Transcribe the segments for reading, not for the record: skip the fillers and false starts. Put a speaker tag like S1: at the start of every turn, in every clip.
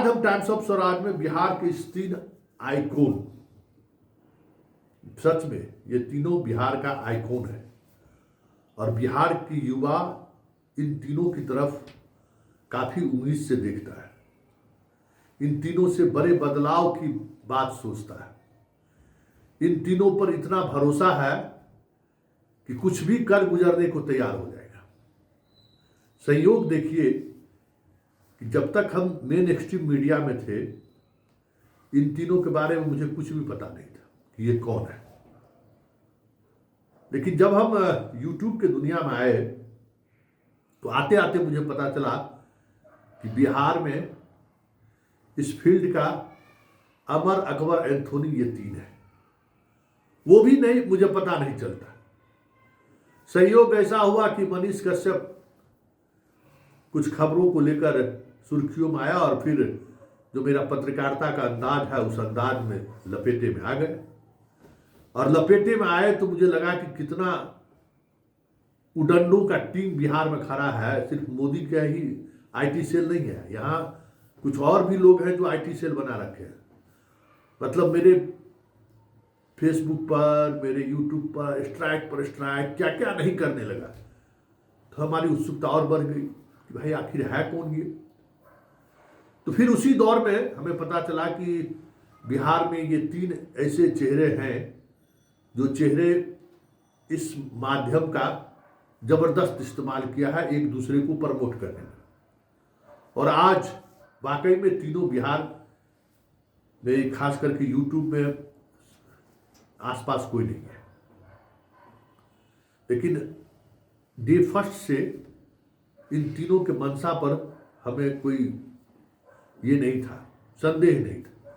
S1: आज हम times of Swaraj में बिहार के इस 3 आइकॉन, सच में ये तीनों बिहार का आइकॉन है और बिहार की युवा इन तीनों की तरफ काफी उम्मीद से देखता है, इन तीनों से बड़े बदलाव की बात सोचता है, इन तीनों पर इतना भरोसा है कि कुछ भी कर गुजरने को तैयार हो जाएगा। संयोग देखिए कि जब तक हम मेन स्ट्रीम मीडिया में थे, इन तीनों के बारे में मुझे कुछ भी पता नहीं था कि ये कौन है। लेकिन जब हम यूट्यूब के दुनिया में आए तो आते आते मुझे पता चला कि बिहार में इस फील्ड का अमर, अकबर, एंथोनी ये 3 है। वो भी नहीं, मुझे पता नहीं चलता। संयोग ऐसा हुआ कि मनीष कश्यप कुछ खबरों को लेकर सुर्खियों में आया और फिर जो मेरा पत्रकारिता का अंदाज है उस अंदाज में लपेटे में आ गए। और लपेटे में आए तो मुझे लगा कि कितना उडंडों का टीम बिहार में खड़ा है। सिर्फ मोदी का ही आईटी सेल नहीं है, यहाँ कुछ और भी लोग हैं जो आईटी सेल बना रखे हैं। मतलब मेरे फेसबुक पर, मेरे यूट्यूब पर स्ट्राइक क्या क्या नहीं करने लगा। तो हमारी उत्सुकता और बढ़ गई कि भाई आखिर है कौन ये। तो फिर उसी दौर में हमें पता चला कि बिहार में ये 3 ऐसे चेहरे हैं जो चेहरे इस माध्यम का जबरदस्त इस्तेमाल किया है एक दूसरे को प्रमोट करने में। और आज वाकई में तीनों बिहार में, खास करके यूट्यूब में आसपास कोई नहीं है। लेकिन डे फर्स्ट से इन तीनों के मंशा पर हमें कोई ये नहीं था, संदेह नहीं था।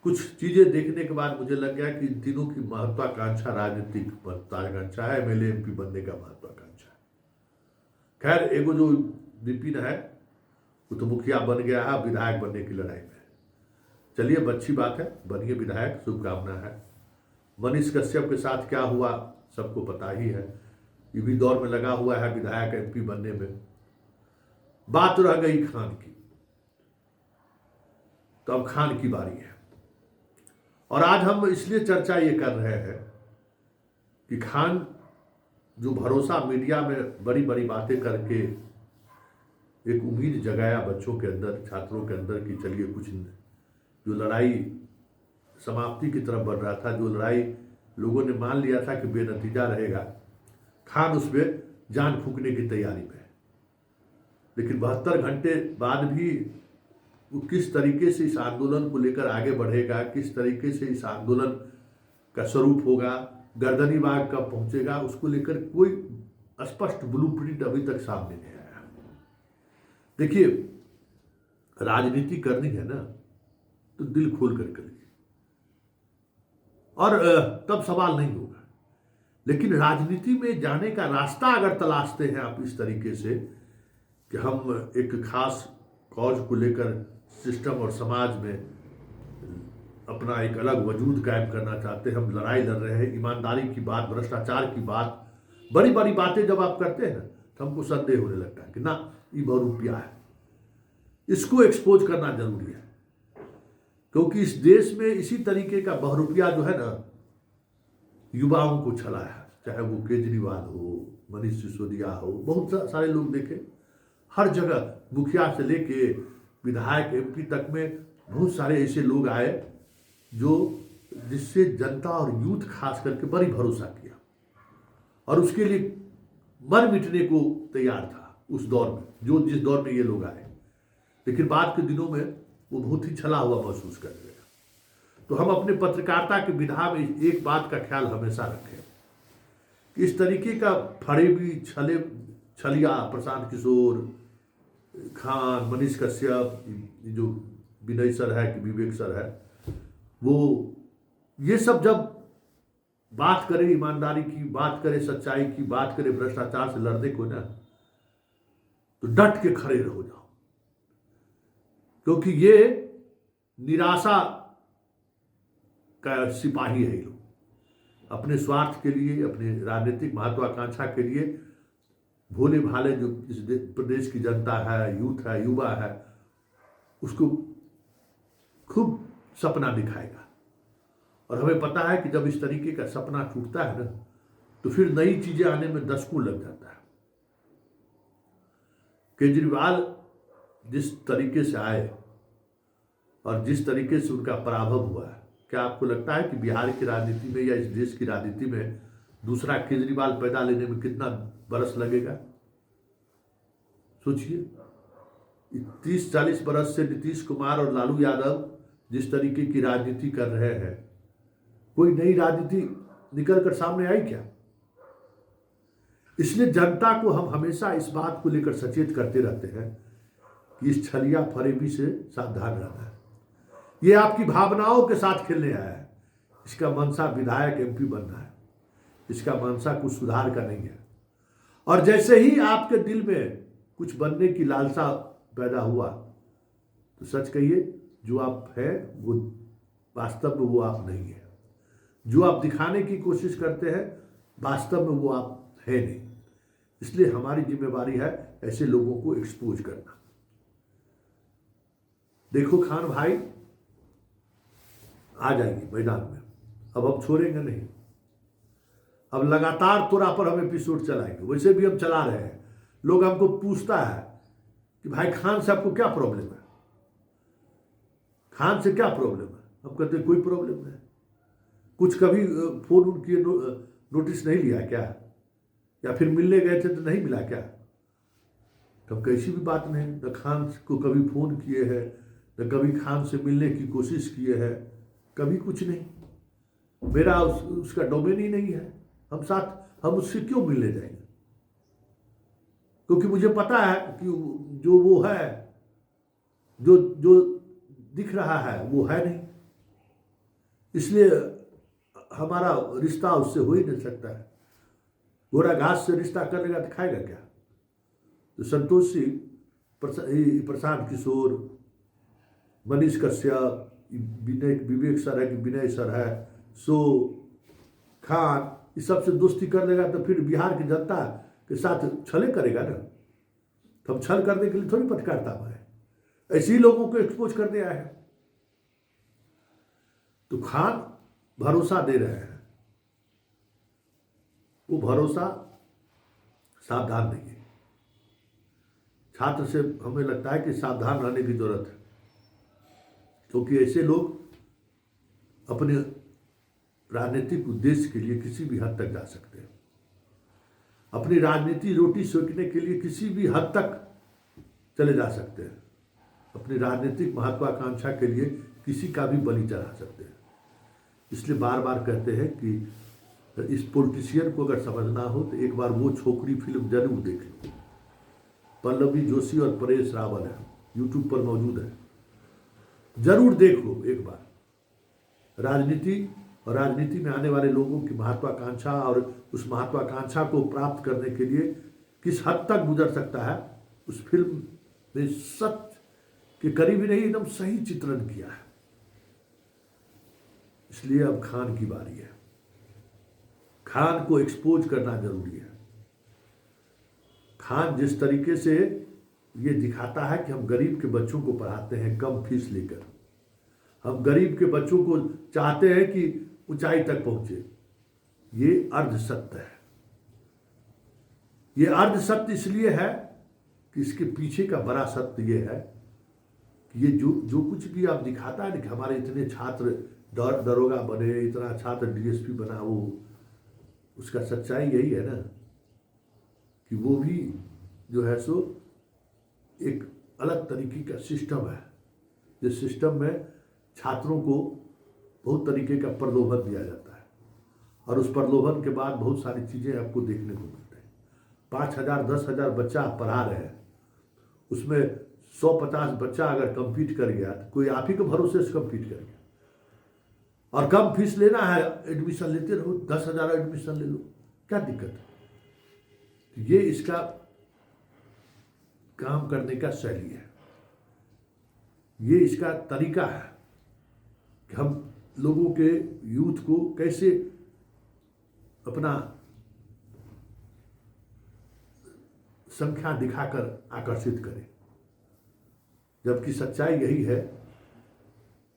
S1: कुछ चीजें देखने के बाद मुझे लग गया कि इन तीनों की महत्वाकांक्षा राजनीतिक महत्वाकांक्षा है, एमएलए एमपी बनने का महत्वाकांक्षा है। खैर, एगो जो विपिन है वो तो मुखिया बन गया है, विधायक बनने की लड़ाई में। चलिए, अच्छी बात है, बनिए विधायक, शुभकामना है। मनीष कश्यप के साथ क्या हुआ सबको पता ही है, ये भी दौर में लगा हुआ है विधायक एमपी बनने में। बात रह गई खान की, तो अब खान की बारी है। और आज हम इसलिए चर्चा ये कर रहे हैं कि खान जो भरोसा मीडिया में बड़ी बड़ी बातें करके एक उम्मीद जगाया बच्चों के अंदर, छात्रों के अंदर कि चलिए कुछ जो लड़ाई समाप्ति की तरफ बढ़ रहा था, जो लड़ाई लोगों ने मान लिया था कि बेनतीजा रहेगा, खान उसमें जान फूंकने की तैयारी में है। लेकिन 72 घंटे बाद भी वो किस तरीके से इस आंदोलन को लेकर आगे बढ़ेगा, किस तरीके से इस आंदोलन का स्वरूप होगा, गर्दनी बाग कब पहुंचेगा, उसको लेकर कोई स्पष्ट ब्लूप्रिंट अभी तक सामने नहीं आया। देखिए, राजनीति करनी है ना तो दिल खोल कर करिए और तब सवाल नहीं होगा। लेकिन राजनीति में जाने का रास्ता अगर तलाशते हैं आप इस तरीके से कि हम एक खास कॉज को लेकर सिस्टम और समाज में अपना एक अलग वजूद कायम करना चाहते हैं, हम लड़ाई लड़ रहे हैं, ईमानदारी की बात, भ्रष्टाचार की बात, बड़ी बड़ी बातें जब आप करते हैं तो हमको संदेह होने लगता है कि ना, ये बहुरूपिया है, इसको एक्सपोज करना जरूरी है। क्योंकि इस देश में इसी तरीके का बहुरूपिया जो है ना, युवाओं को छला है। चाहे वो केजरीवाल हो, मनीष सिसोदिया हो, बहुत सारे लोग देखे, हर जगह मुखिया से लेके विधायक एमपी तक में बहुत सारे ऐसे लोग आए जो जिससे जनता और यूथ खास करके बड़ी भरोसा किया और उसके लिए मर मिटने को तैयार था उस दौर में, जो जिस दौर में ये लोग आए। लेकिन बाद के दिनों में वो बहुत ही छला हुआ महसूस करने लगा। तो हम अपने पत्रकारिता की विधा में एक बात का ख्याल हमेशा रखें कि इस तरीके का फरेबी छलिया प्रशांत किशोर, खान, मनीष कश्यप, जो विनय सर है कि विवेक सर है, वो ये सब जब बात करे ईमानदारी की, बात करे सच्चाई की, बात करे भ्रष्टाचार से लड़ने को ना, तो डट के खड़े रहो जाओ। क्योंकि ये निराशा का सिपाही है ये लोग, अपने स्वार्थ के लिए, अपने राजनीतिक महत्वाकांक्षा के लिए भोले भाले जो इस प्रदेश की जनता है, यूथ है, युवा है, उसको खूब सपना दिखाएगा। और हमें पता है कि जब इस तरीके का सपना टूटता है ना, तो फिर नई चीजें आने में 10 को लग जाता है। केजरीवाल जिस तरीके से आए और जिस तरीके से उनका पराभव हुआ है, क्या आपको लगता है कि बिहार की राजनीति में या इस देश की राजनीति में दूसरा केजरीवाल पैदा लेने में कितना बरस लगेगा? सोचिए, 30-40 बरस से नीतीश कुमार और लालू यादव जिस तरीके की राजनीति कर रहे हैं, कोई नई राजनीति निकल कर सामने आई क्या? इसलिए जनता को हम हमेशा इस बात को लेकर सचेत करते रहते हैं कि इस छलिया फरेबी से सावधान रहना है। ये आपकी भावनाओं के साथ खेलने आया है। इसका मनसा विधायक एमपी बनना है, इसका मनसा कुछ सुधार का नहीं है। और जैसे ही आपके दिल में कुछ बनने की लालसा पैदा हुआ, तो सच कहिए, जो आप है वो वास्तव में वो आप नहीं है। जो आप दिखाने की कोशिश करते हैं, वास्तव में वो आप है नहीं। इसलिए हमारी जिम्मेवारी है ऐसे लोगों को एक्सपोज करना। देखो खान भाई, आ जाएंगे मैदान में, अब हम छोड़ेंगे नहीं। अब लगातार तोरा पर हम एपिसोड चलाएंगे, वैसे भी हम चला रहे हैं। लोग हमको पूछता है कि भाई खान से आपको क्या प्रॉब्लम है, खान से क्या प्रॉब्लम है? हम कहते हैं कोई प्रॉब्लम नहीं। कुछ कभी फोन उनकी नोटिस नहीं लिया क्या? या फिर मिलने गए थे तो नहीं मिला क्या? तो कैसी भी बात नहीं। न खान को कभी फोन किए हैं, न कभी खान से मिलने की कोशिश किए हैं, कभी कुछ नहीं। मेरा उसका डोमेन ही नहीं है। हम उससे क्यों मिलने जाएंगे? क्योंकि मुझे पता है कि जो वो है, जो जो दिख रहा है वो है नहीं। इसलिए हमारा रिश्ता उससे हो ही नहीं सकता है। घोड़ा घास से रिश्ता कर लेगा तो खाएगा क्या? तो संतोष सिंह, प्रशांत किशोर, मनीष कश्यप, विवेक सर है कि विनय सर है, सो खान, इस सबसे दोस्ती कर लेगा तो फिर बिहार की जनता के साथ छले करेगा ना। तो हम छल करने के लिए थोड़ी पटकारता है, ऐसे ही लोगों को एक्सपोज करने आए हैं। तो खान भरोसा दे रहे हैं, वो भरोसा सावधान नहीं है। छात्र से हमें लगता है कि सावधान रहने की जरूरत है, क्योंकि ऐसे लोग अपने राजनीतिक उद्देश्य के लिए किसी भी हद तक जा सकते हैं। अपनी राजनीति रोटी सेकने के लिए किसी भी हद तक चले जा सकते हैं। अपनी राजनीतिक महत्वाकांक्षा के लिए किसी का भी बलि चढ़ा सकते हैं। इसलिए बार बार कहते हैं कि इस पॉलिटिशियन को अगर समझना हो तो एक बार वो छोकरी फिल्म जरूर देख लो। पल्लवी जोशी और परेश रावल है, यूट्यूब पर मौजूद है, जरूर देख लो एक बार। राजनीति और राजनीति में आने वाले लोगों की महत्वाकांक्षा और उस महत्वाकांक्षा को प्राप्त करने के लिए किस हद तक गुजर सकता है, उस फिल्म ने सच के करीब ही नहीं, एकदम सही चित्रण किया है। इसलिए अब खान की बारी है। खान को एक्सपोज करना जरूरी है। खान जिस तरीके से ये दिखाता है कि हम गरीब के बच्चों को पढ़ाते हैं कम फीस लेकर, हम गरीब के बच्चों को चाहते हैं कि ऊंचाई तक पहुंचे, ये अर्ध सत्य है। ये अर्ध सत्य इसलिए है कि इसके पीछे का बड़ा सत्य ये है कि ये जो कुछ भी आप दिखाता है कि हमारे इतने छात्र दरोगा बने, इतना छात्र डीएसपी बना, वो उसका सच्चाई यही है ना कि वो भी जो है सो एक अलग तरीके का सिस्टम है, जिस सिस्टम में छात्रों को बहुत तरीके का प्रलोभन दिया जाता है और उस प्रलोभन के बाद बहुत सारी चीज़ें आपको देखने को मिलती हैं। 5,000 10,000 बच्चा आप पढ़ा रहे हैं, उसमें 150 बच्चा अगर कम्पीट कर गया तो कोई आप ही के भरोसे से कम्पीट कर गया, और कम फीस लेना है, एडमिशन लेते रहो, 10,000 एडमिशन ले लो, क्या दिक्कत है? तो ये इसका काम करने का शैली है, ये इसका तरीका है कि हम लोगों के यूथ को कैसे अपना संख्या दिखाकर आकर्षित करें। जबकि सच्चाई यही है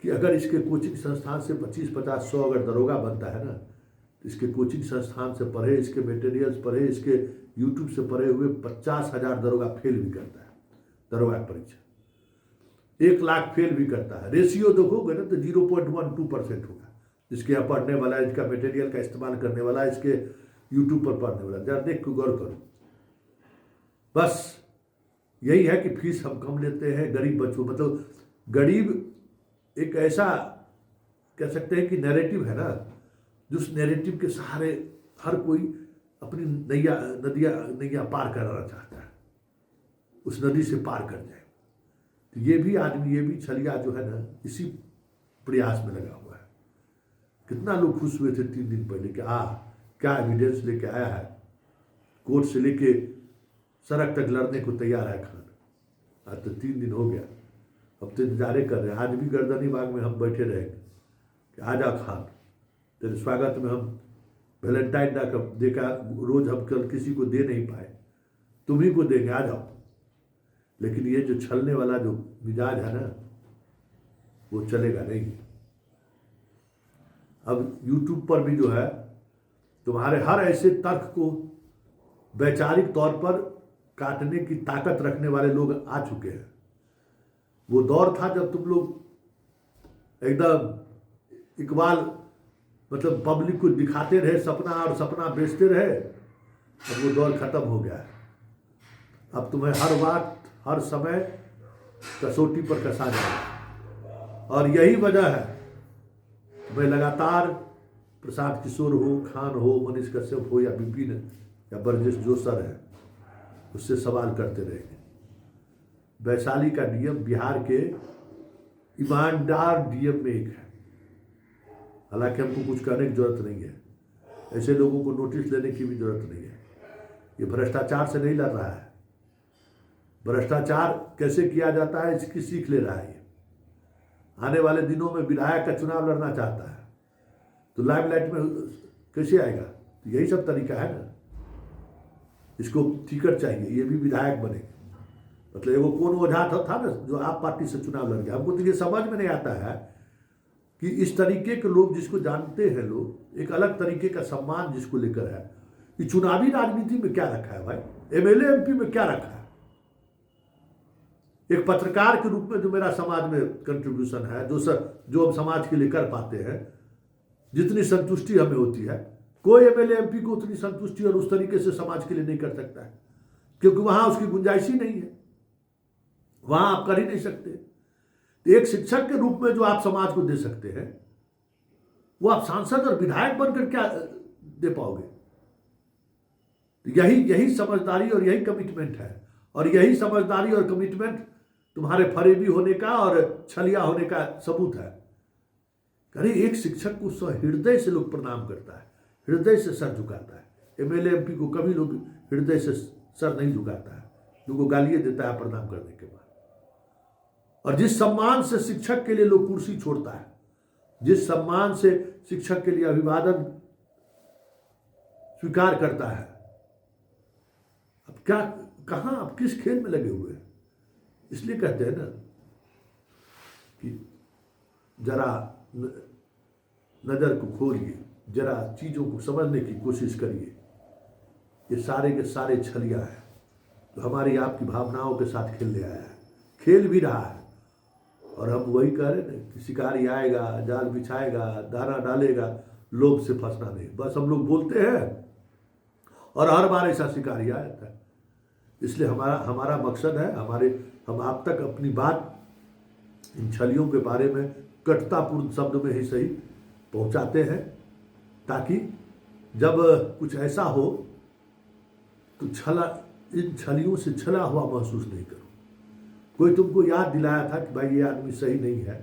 S1: कि अगर इसके कोचिंग संस्थान से 25, 50, 100 अगर दरोगा बनता है ना, तो इसके कोचिंग संस्थान से पढ़े, इसके मटेरियल्स पढ़े, इसके यूट्यूब से पढ़े हुए 50,000 दरोगा फेल भी करता है दरोगा परीक्षा, 1 लाख फेल भी करता है। रेशियो देखोगे ना तो 0.12% होगा इसके यहाँ पढ़ने वाला, इसका मटेरियल का इस्तेमाल करने वाला, इसके यूट्यूब पर पढ़ने वाला। जरा देख के गौर करो। बस यही है कि फीस हम कम लेते हैं गरीब बच्चों, मतलब गरीब एक ऐसा कह सकते हैं कि नैरेटिव है ना, जिस नैरेटिव के सहारे हर कोई अपनी नैया पार कराना चाहता है, उस नदी से पार कर जाए। तो ये भी आदमी, ये भी छलिया जो है ना, इसी प्रयास में लगा हुआ है। कितना लोग खुश हुए थे 3 दिन पहले कि क्या एविडेंस लेके आया है, कोर्ट से लेके सड़क तक लड़ने को तैयार है खान। आज तो 3 दिन हो गया, अब तो इंतजारे कर रहे हैं। आज भी गर्दनी बाग में हम बैठे रहेंगे कि आ जा खान, तेरे स्वागत में हम वैलेंटाइन डे का देखा, रोज हम कल किसी को दे नहीं पाए, तुम्ही को देंगे, आ जाओ। लेकिन ये जो छलने वाला जो मिजाज है ना, वो चलेगा नहीं। अब यूट्यूब पर भी जो है तुम्हारे हर ऐसे तर्क को वैचारिक तौर पर काटने की ताकत रखने वाले लोग आ चुके हैं। वो दौर था जब तुम लोग एकदम इकबाल मतलब पब्लिक को दिखाते रहे सपना और सपना बेचते रहे। अब वो दौर खत्म हो गया है। अब तुम्हें हर वक्त हर समय कसौटी पर कसा जाएगा, और यही वजह है तुम्हें लगातार प्रशांत किशोर हो, खान हो, मनीष कश्यप हो या विपिन या ब्रजेश जो सर है, उससे सवाल करते रहेंगे। वैशाली का डीएम बिहार के ईमानदार डीएम में एक है। हालांकि हमको कुछ कहने की जरूरत नहीं है, ऐसे लोगों को नोटिस लेने की भी जरूरत नहीं है। ये भ्रष्टाचार से नहीं लड़ रहा है, भ्रष्टाचार कैसे किया जाता है इसकी सीख ले रहा है। ये आने वाले दिनों में विधायक का चुनाव लड़ना चाहता है, तो लाइमलाइट में कैसे आएगा? तो यही सब तरीका है ना, इसको टिकट चाहिए, ये भी विधायक बने। मतलब एगो कौन ओझा था ना जो आप पार्टी से चुनाव लड़ गया। हमको तो ये समझ में नहीं आता है कि इस तरीके के लोग जिसको जानते हैं लोग, एक अलग तरीके का सम्मान जिसको लेकर है, ये चुनावी राजनीति में क्या रखा है भाई? एमएलए एमपी में क्या रखा है? एक पत्रकार के रूप में जो मेरा समाज में कंट्रीब्यूशन है, जो हम समाज के लिए कर पाते हैं, जितनी संतुष्टि हमें होती है, कोई एमएलए एमपी को उतनी संतुष्टि और उस तरीके से समाज के लिए नहीं कर सकता है, क्योंकि वहां उसकी गुंजाइश ही नहीं है, वहां आप कर ही नहीं सकते। तो एक शिक्षक के रूप में जो आप समाज को दे सकते हैं, वो आप सांसद और विधायक बनकर क्या दे पाओगे? यही समझदारी और यही कमिटमेंट है, और यही समझदारी और कमिटमेंट तुम्हारे फरेबी होने का और छलिया होने का सबूत है। अरे एक शिक्षक को हृदय से लोग प्रणाम करता है, हृदय से सर झुकाता है। एमएलए एमपी को कभी लोग हृदय से सर नहीं झुकाता है, लोगों को गालियां देता है प्रणाम करने के बाद। और जिस सम्मान से शिक्षक के लिए लोग कुर्सी छोड़ता है, जिस सम्मान से शिक्षक के लिए अभिवादन स्वीकार करता है, अब क्या कहां, अब किस खेल में लगे हुए हैं? इसलिए कहते हैं ना कि जरा नजर को खोलिए, जरा चीजों को समझने की कोशिश करिए। ये सारे के सारे छलिया है जो हमारी आपकी भावनाओं के साथ खेलने आया है, खेल भी रहा है। और हम वही कह रहे हैं कि शिकारी आएगा, जाल बिछाएगा, दाना डालेगा, लोभ से फंसना नहीं। बस हम लोग बोलते हैं और हर बार ऐसा शिकारी आ जाता है। इसलिए हमारा मकसद है, हम आप तक अपनी बात इन छलियों के बारे में कटुतापूर्ण शब्द में ही सही पहुंचाते हैं, ताकि जब कुछ ऐसा हो तो इन छलियों से छला हुआ महसूस नहीं करो। कोई तुमको याद दिलाया था कि भाई ये आदमी सही नहीं है,